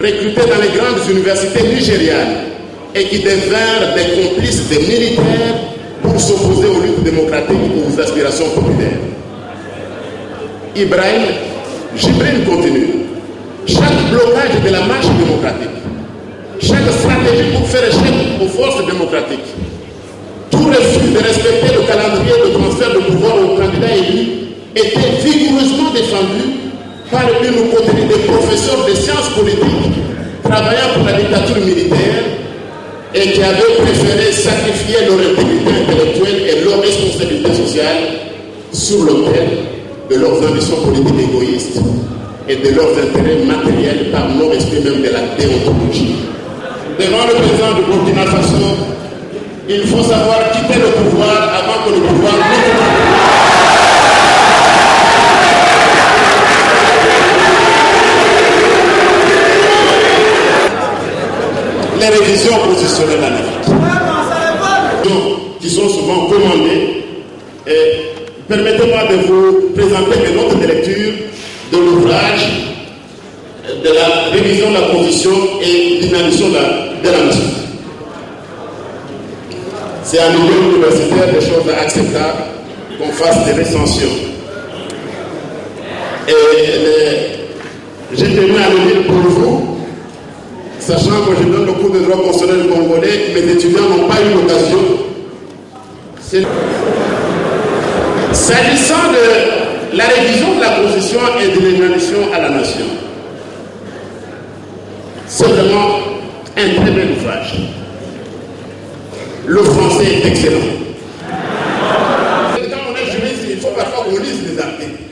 recrutés dans les grandes universités nigérianes et qui devinrent des complices des militaires pour s'opposer aux luttes démocratiques et aux aspirations populaires. Ibrahim Jibril continue. Chaque blocage de la marche démocratique, chaque stratégie pour faire échec aux forces démocratiques, tout refus de respecter le calendrier de transfert de pouvoir aux candidats élus était vigoureusement défendu par une coterie de professeurs de sciences politiques travaillant pour la dictature militaire et qui avaient préféré sacrifier leur intégrité intellectuelle et leur responsabilité sociale sur l'autel de leurs ambitions politiques égoïstes et de leurs intérêts matériels par non-respect même de la déontologie. Devant le président du Burkina Faso, il faut savoir quitter le pouvoir avant que le pouvoir les révisions positionnelles en Afrique, qui sont souvent commandées. Permettez-moi de vous présenter mes notes de lecture de l'ouvrage de la révision de la position et dynamisation de la mission. C'est à niveau universitaire des choses acceptables qu'on fasse des recensions. J'ai tenu à le lire pour vous, sachant que je donne le cours de droit constitutionnel congolais, mes étudiants n'ont pas eu l'occasion. S'agissant de la révision de la position et de l'évaluation à la nation, c'est vraiment un très bel ouvrage. Le français est excellent. Quand on est juriste, il faut parfois qu'on lise les articles.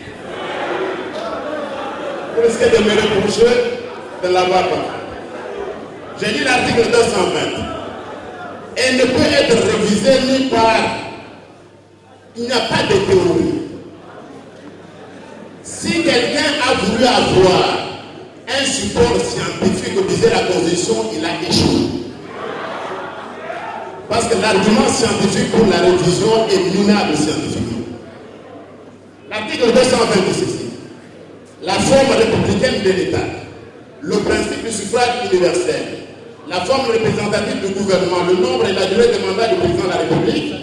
Pour risquer de me reprocher de l'avoir pas. J'ai lu l'article 220. Elle ne peut être révisée ni par... Il n'y a pas de théorie. Si quelqu'un a voulu avoir un support scientifique, disait la Constitution, il a échoué. Parce que l'argument scientifique pour la révision est minable scientifiquement. L'article 220 dit ceci. La forme républicaine de l'État, le principe du suffrage universel, la forme représentative du gouvernement, le nombre et la durée des mandats du président de la République,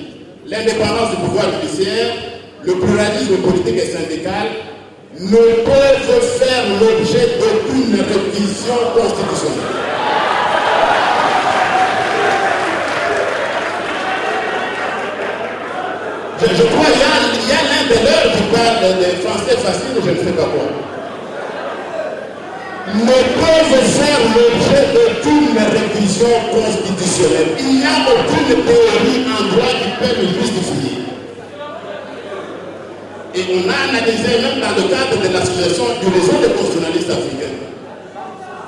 l'indépendance du pouvoir judiciaire, le pluralisme politique et syndical ne peuvent faire l'objet d'aucune révision constitutionnelle. Je crois qu'il y a l'un de leurs qui parle de français facile, je ne sais pas quoi. Ne peuvent faire l'objet d'aucune révision constitutionnelle. Il n'y a aucune théorie en droit qui peut le justifier. Et on a analysé même dans le cadre de l'association du réseau des constitutionnalistes africains.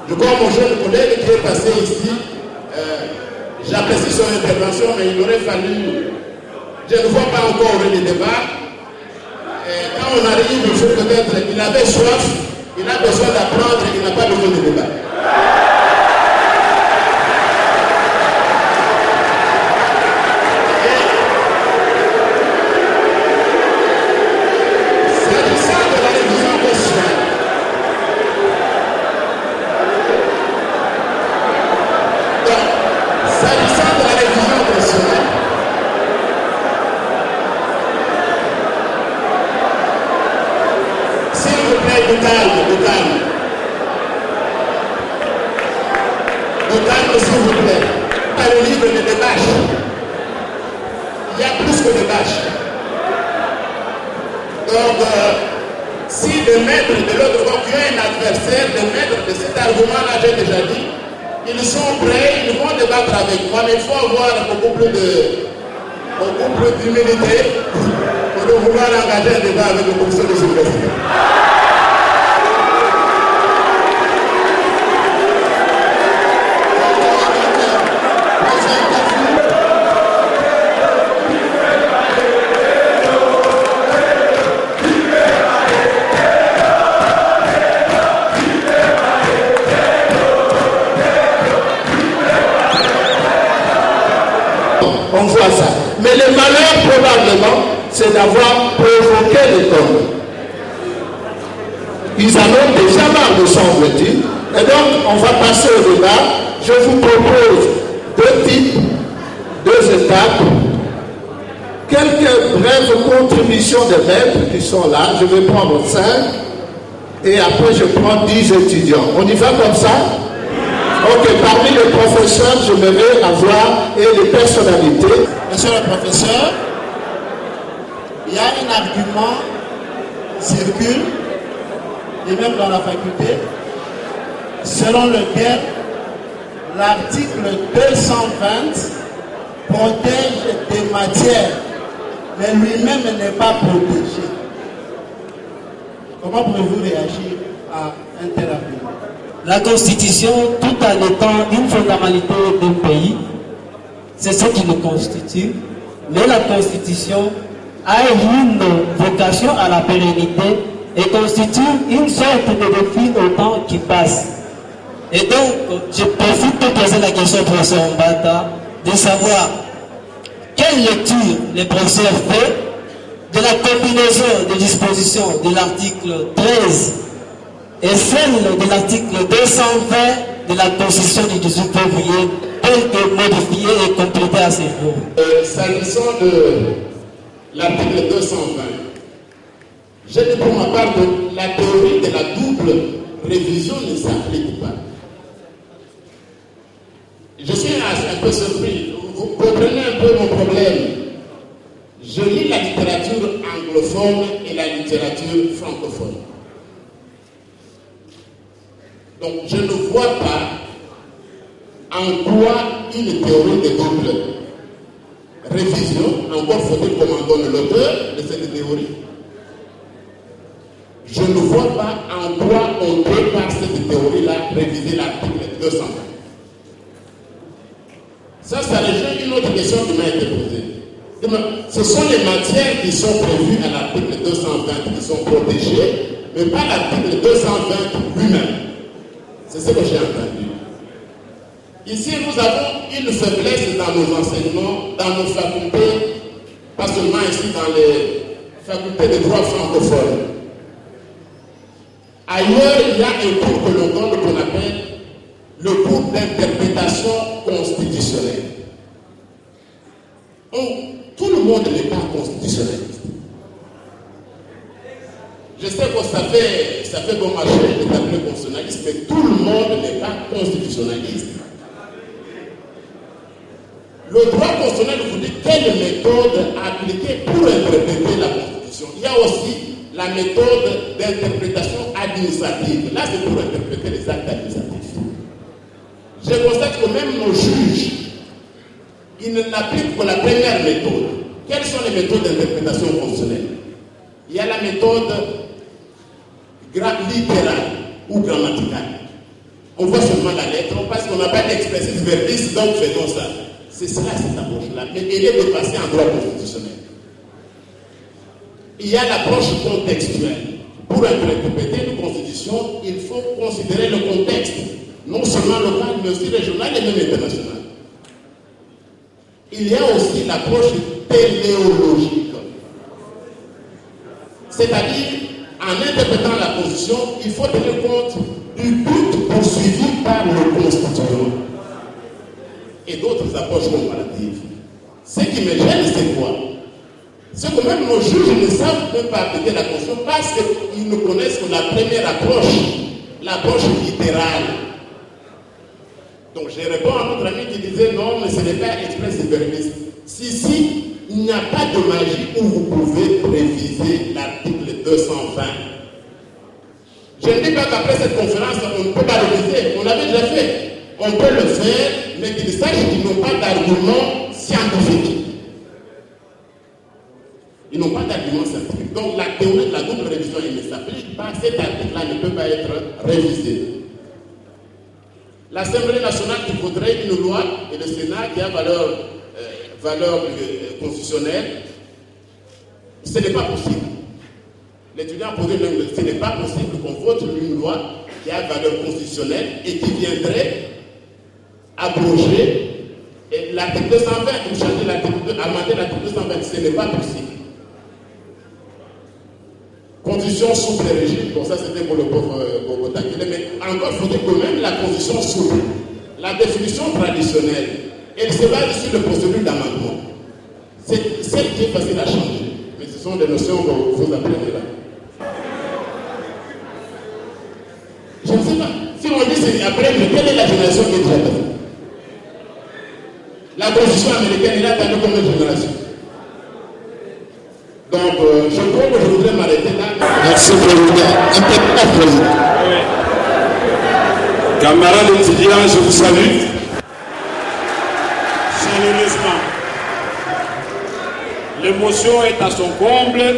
Je crois mon jeune collègue qui est passé ici, j'apprécie son intervention, mais il aurait fallu... Je ne vois pas encore les débats. Quand on arrive, il faut peut-être... Il avait soif, il a besoin d'apprendre, il n'a pas besoin de débat. S'agissant de la révision constitutionnelle, de calme, s'il vous plaît. Pas le livre de débâche. Il y a plus que des bâches. Donc, si le maître de l'autre bord, qui a un adversaire, le maître de cet argument-là, j'ai déjà dit, ils sont prêts, ils vont débattre avec moi, mais il faut avoir beaucoup plus d'humilité pour vouloir engager un débat avec le commissaire de sécurité. On voit ça. Mais le malheur, probablement, c'est d'avoir provoqué les tombes. Ils en ont déjà marre, me semble-t-il, Et donc, on va passer au débat. Je vous propose deux étapes. Quelques brèves contributions des maîtres qui sont là. Je vais prendre 5. Et après, je prends 10 étudiants. On y va comme ça? Ok, parmi les professeurs, je me vais avoir et les personnalités. Monsieur le professeur, il y a un argument qui circule, et même dans la faculté, selon lequel l'article 220 protège des matières, mais lui-même n'est pas protégé. Comment pouvez-vous réagir à un tel argument? La Constitution, tout en étant une fondamentalité d'un pays, c'est ce qui nous constitue, mais la Constitution a une vocation à la pérennité et constitue une sorte de défi au temps qui passe. Et donc, je profite de poser la question au professeur Mbata de savoir quelle lecture les professeurs font de la combinaison des dispositions de l'article 13 et celle de l'article 220 de la Constitution du 18 février, telle que modifiée et complétée à ces jours. S'agissant de l'article 220, j'ai dit pour ma part que la théorie de la double révision ne s'applique pas. Je suis un peu surpris. Vous comprenez un peu mon problème. Je lis la littérature anglophone et la littérature francophone. Donc je ne vois pas en quoi une théorie de double révision, encore faut-il qu'on m'en donne l'auteur de cette théorie. Je ne vois pas en quoi on peut par cette théorie-là réviser l'article 220. Ça rejoint une autre question qui m'a été posée. Ce sont les matières qui sont prévues à l'article 220 qui sont protégées, mais pas l'article 220 lui-même. C'est ce que j'ai entendu. Ici, nous avons une faiblesse dans nos enseignements, dans nos facultés, pas seulement ici dans les facultés de droit francophone. Ailleurs, il y a un cours que l'on donne qu'on appelle le cours d'interprétation constitutionnelle. Tout le monde n'est pas constitutionnaliste. Je sais que ça fait bon marché d'établir constitutionnaliste, mais tout le monde n'est pas constitutionnaliste. Le droit constitutionnel vous dit quelle méthode appliquer pour interpréter la Constitution. Il y a aussi la méthode d'interprétation administrative. Là, c'est pour interpréter les actes administratifs. Je constate que même nos juges, ils n'appliquent que la première méthode. Quelles sont les méthodes d'interprétation constitutionnelle? Il y a la méthode littérale ou grammaticale. On voit seulement la lettre, parce qu'on n'a pas d'expressis verbis, donc faisons ça. C'est cela, cette approche-là. Mais elle est dépassée en droit constitutionnel. Il y a l'approche contextuelle. Pour interpréter une constitution, il faut considérer le contexte, non seulement local, mais aussi régional et même international. Il y a aussi l'approche téléologique. C'est-à-dire, en interprétant la Constitution, il faut tenir compte du but poursuivi par le constituant. Et d'autres approches comparatives. Ce qui me gêne, c'est quoi? C'est que même nos juges ne savent même pas appliquer la Constitution parce qu'ils ne connaissent que la première approche, l'approche littérale. Donc je réponds à notre ami qui disait non, mais ce n'est pas express verbis. Si, il n'y a pas de magie où vous pouvez réviser l'article 220. Je ne dis pas qu'après cette conférence, on ne peut pas réviser. On l'avait déjà fait. On peut le faire, mais qu'ils sachent qu'ils n'ont pas d'argument scientifique. Ils n'ont pas d'argument scientifique. Donc la théorie de la double révision, il ne s'applique pas. Cet article-là ne peut pas être révisé. L'Assemblée nationale qui voudrait une loi et le Sénat qui a valeur constitutionnelle, ce n'est pas possible. L'étudiant a posé même, ce n'est pas possible qu'on vote une loi qui a valeur constitutionnelle et qui viendrait abroger l'article 220 ou changer l'article 2, amender l'article 220. Ce n'est pas possible. constitution sous le régime, bon ça c'était pour le pauvre Bogotakile, mais encore faut-il que même la constitution sous la définition traditionnelle, elle se base sur le procédure d'amendement. C'est celle qui est facile à changer, mais ce sont des notions que vous apprenez là. Je ne sais pas, si on dit c'est après, mais quelle est la génération qui est déjà là? La constitution américaine, elle a attendu combien de générations? Donc, je crois que je voudrais m'arrêter là. Merci, Président. Impeccable, Président. Camarades étudiants, je vous salue. Chaleureusement. L'émotion est à son comble,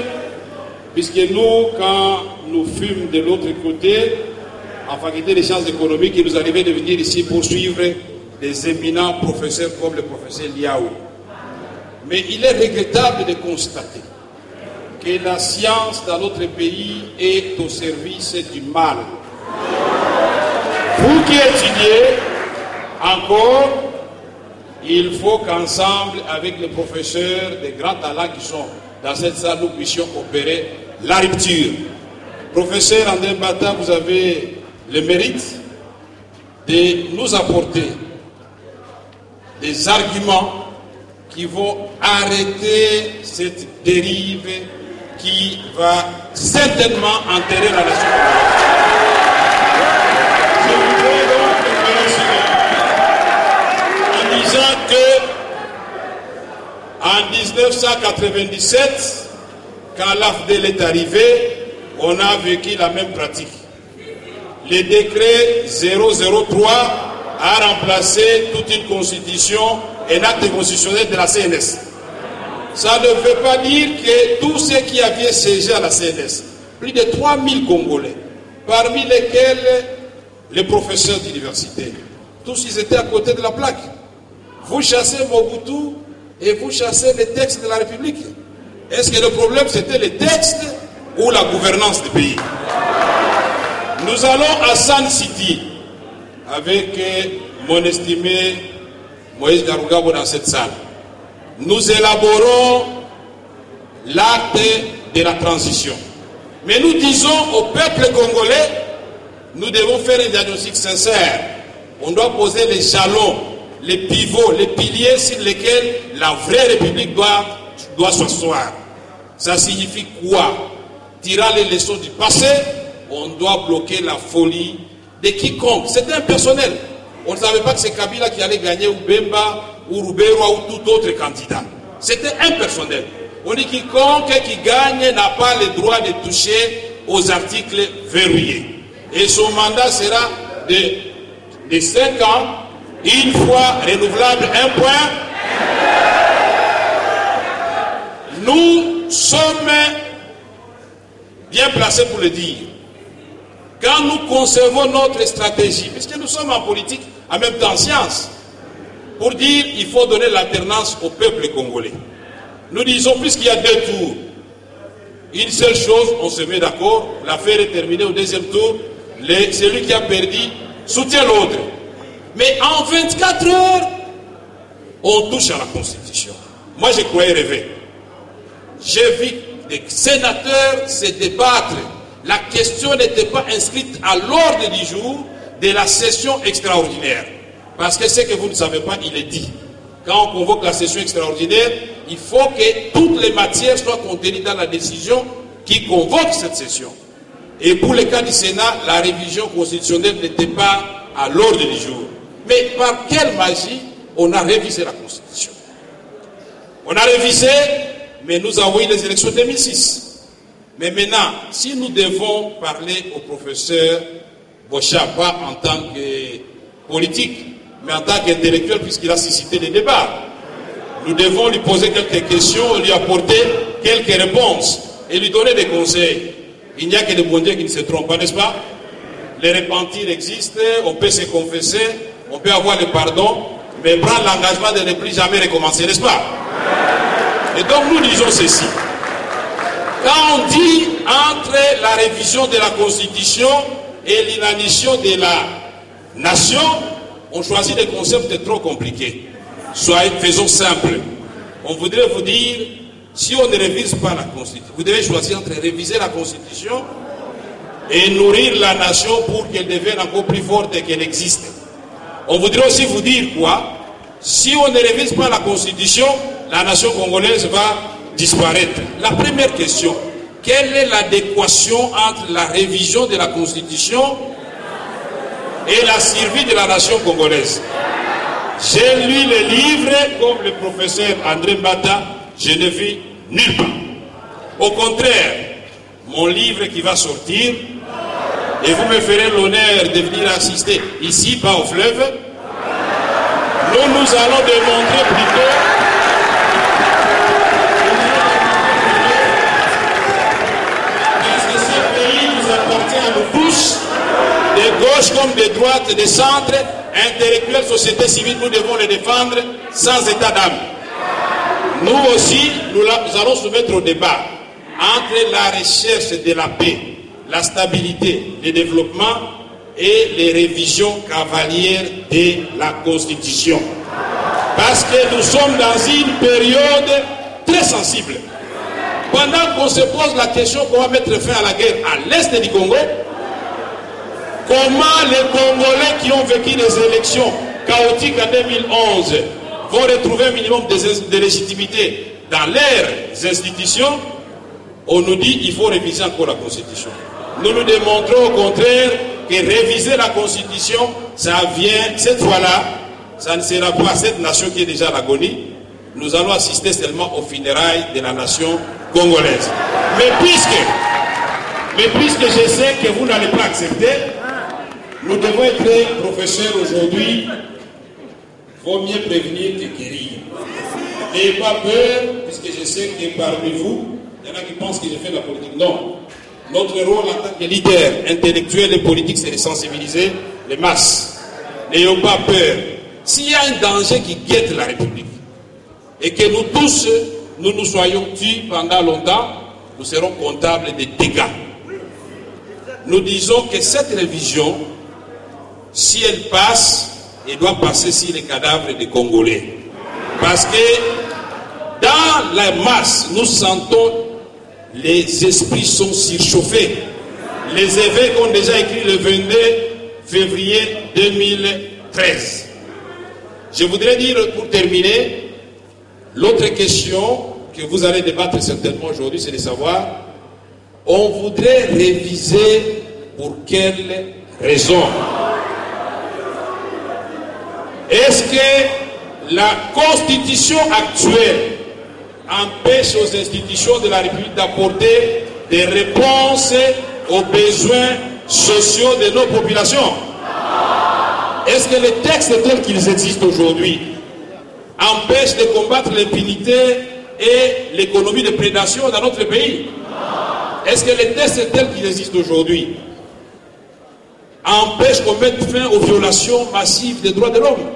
puisque nous, quand nous fûmes de l'autre côté, en faculté des sciences économiques, il nous arrivait de venir ici pour suivre des éminents professeurs comme le professeur Liaou. Mais il est regrettable de constater que la science dans notre pays est au service du mal. Vous qui étudiez encore, il faut qu'ensemble, avec les professeurs des grands talents qui sont dans cette salle, nous puissions opérer la rupture. Professeur André Bata, vous avez le mérite de nous apporter des arguments qui vont arrêter cette dérive qui va certainement enterrer la nation. Je voudrais donc en disant que en 1997, quand l'AFDEL est arrivé, on a vécu la même pratique. Le décret 003 a remplacé toute une constitution, un acte constitutionnel de la CNS. Ça ne veut pas dire que tous ceux qui avaient siégé à la CNS, plus de 3000 Congolais, parmi lesquels les professeurs d'université, tous ils étaient à côté de la plaque. Vous chassez Mobutu et vous chassez les textes de la République. Est-ce que le problème c'était les textes ou la gouvernance du pays? Nous allons à San City avec mon estimé Moïse Garugabo dans cette salle. Nous élaborons l'acte de la transition. Mais nous disons au peuple congolais, nous devons faire un diagnostic sincère. On doit poser les jalons, les pivots, les piliers sur lesquels la vraie République doit s'asseoir. Ça signifie quoi? Tirant les leçons du passé, on doit bloquer la folie de quiconque. C'était impersonnel. On ne savait pas que c'est Kabila qui allait gagner, ou Bemba, ou Ruberwa, ou tout autre candidat. C'était impersonnel. On dit quiconque qui gagne n'a pas le droit de toucher aux articles verrouillés. Et son mandat sera de 5 ans, une fois renouvelable, un point. Nous sommes bien placés pour le dire. Quand nous concevons notre stratégie, puisque nous sommes en politique, en même temps en science, pour dire qu'il faut donner l'alternance au peuple congolais. Nous disons, puisqu'il y a 2 tours, une seule chose, on se met d'accord, l'affaire est terminée au 2e tour, celui qui a perdu soutient l'autre. Mais en 24 heures, on touche à la Constitution. Moi, je croyais rêver. J'ai vu des sénateurs se débattre. La question n'était pas inscrite à l'ordre du jour de la session extraordinaire. Parce que ce que vous ne savez pas, il est dit. Quand on convoque la session extraordinaire, il faut que toutes les matières soient contenues dans la décision qui convoque cette session. Et pour le cas du Sénat, la révision constitutionnelle n'était pas à l'ordre du jour. Mais par quelle magie on a révisé la Constitution? On a révisé, mais nous avons eu les élections de 2006. Mais maintenant, si nous devons parler au professeur Bocha, pas en tant que politique, mais en tant qu'intellectuel, puisqu'il a suscité des débats, nous devons lui poser quelques questions, lui apporter quelques réponses et lui donner des conseils. Il n'y a que des bons dieux qui ne se trompent pas, n'est-ce pas? Les repentirs existent, on peut se confesser, on peut avoir le pardon, mais prendre l'engagement de ne plus jamais recommencer, n'est-ce pas? Et donc nous disons ceci. Quand on dit entre la révision de la Constitution et l'inanition de la nation, on choisit des concepts trop compliqués. Faisons simple. On voudrait vous dire si on ne révise pas la Constitution, vous devez choisir entre réviser la Constitution et nourrir la nation pour qu'elle devienne encore plus forte qu'elle existe. On voudrait aussi vous dire quoi? Si on ne révise pas la Constitution, la nation congolaise va disparaître. La première question, quelle est l'adéquation entre la révision de la Constitution et la survie de la nation congolaise? J'ai lu les livres comme le professeur André Mbata, je ne vis nulle part. Au contraire, mon livre qui va sortir, et vous me ferez l'honneur de venir assister ici, pas au fleuve, nous allons démontrer plutôt que ce pays nous appartient à nous tous, de gauche comme de droite, de centre, intellectuels, société civile, nous devons les défendre sans état d'âme. Nous aussi, nous allons soumettre au débat entre la recherche de la paix, la stabilité, le développement et les révisions cavalières de la Constitution. Parce que nous sommes dans une période très sensible. Pendant qu'on se pose la question comment mettre fin à la guerre à l'est du Congo, comment les Congolais qui ont vécu des élections chaotiques en 2011 vont retrouver un minimum de légitimité dans leurs institutions, on nous dit qu'il faut réviser encore la Constitution. Nous nous démontrons au contraire que réviser la Constitution, ça vient, cette fois-là, ça ne sera pas cette nation qui est déjà à l'agonie. Nous allons assister seulement aux funérailles de la nation congolaise. Mais puisque je sais que vous n'allez pas accepter, nous devons être professeurs aujourd'hui. Vaut mieux prévenir que guérir. N'ayez pas peur, puisque je sais que parmi vous, il y en a qui pensent que je fais de la politique. Non. Notre rôle en tant que leader intellectuel et politique, c'est de sensibiliser les masses. N'ayons pas peur. S'il y a un danger qui guette la République, et que nous tous, nous soyons tués pendant longtemps, nous serons comptables des dégâts. Nous disons que cette révision, si elle passe, elle doit passer sur les cadavres des Congolais. Parce que dans la masse, nous sentons les esprits sont surchauffés. Les évêques ont déjà écrit le 22 février 2013. Je voudrais dire, pour terminer, l'autre question que vous allez débattre certainement aujourd'hui, c'est de savoir, on voudrait réviser pour quelles raisons? Est-ce que la constitution actuelle empêche aux institutions de la République d'apporter des réponses aux besoins sociaux de nos populations? Est-ce que les textes tels qu'ils existent aujourd'hui empêchent de combattre l'impunité et l'économie de prédation dans notre pays? Est-ce que les textes tels qu'ils existent aujourd'hui empêchent qu'on mette fin aux violations massives des droits de l'homme?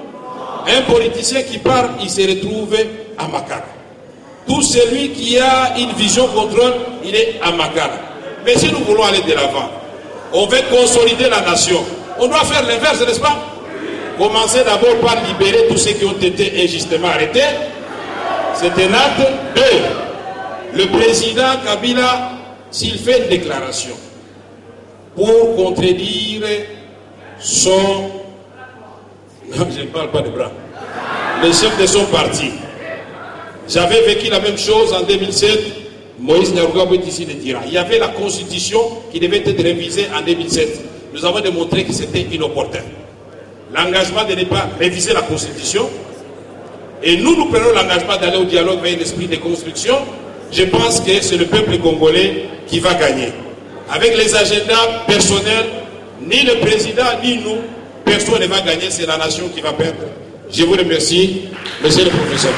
Un politicien qui parle, il se retrouve à Makara. Tout celui qui a une vision contrôle, il est à Makara. Mais si nous voulons aller de l'avant, on veut consolider la nation, on doit faire l'inverse, n'est-ce pas? Commencer d'abord par libérer tous ceux qui ont été injustement arrêtés. C'est un acte. 2. Le président Kabila, s'il fait une déclaration pour contredire son... Non, je ne parle pas de bras. Le chef de son parti. J'avais vécu la même chose en 2007. Moïse Nyarugabo est ici de Tira. Il y avait la constitution qui devait être révisée en 2007. Nous avons démontré que c'était inopportun. L'engagement de ne pas réviser la constitution. Et nous prenons l'engagement d'aller au dialogue vers un esprit de construction. Je pense que c'est le peuple congolais qui va gagner. Avec les agendas personnels, ni le président, ni nous, personne ne va gagner, c'est la nation qui va perdre. Je vous remercie, monsieur le professeur.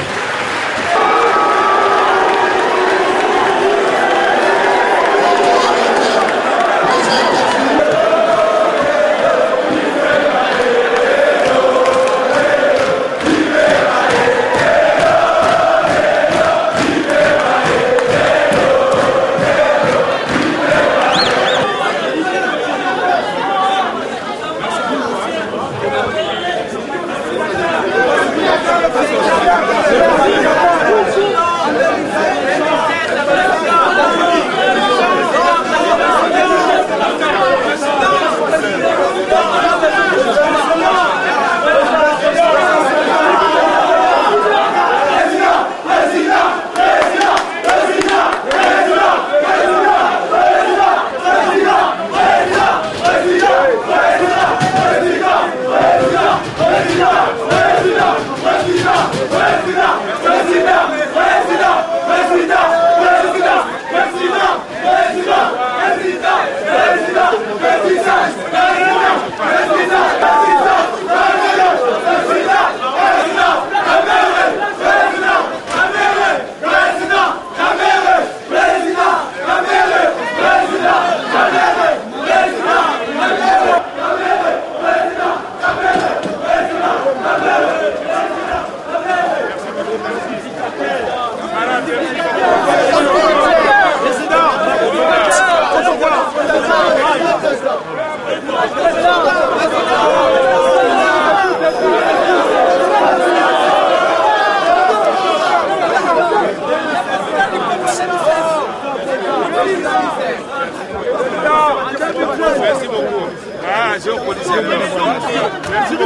Gracias.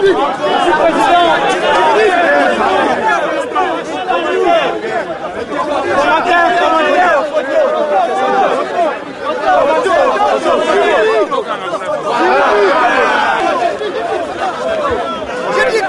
J'ai dit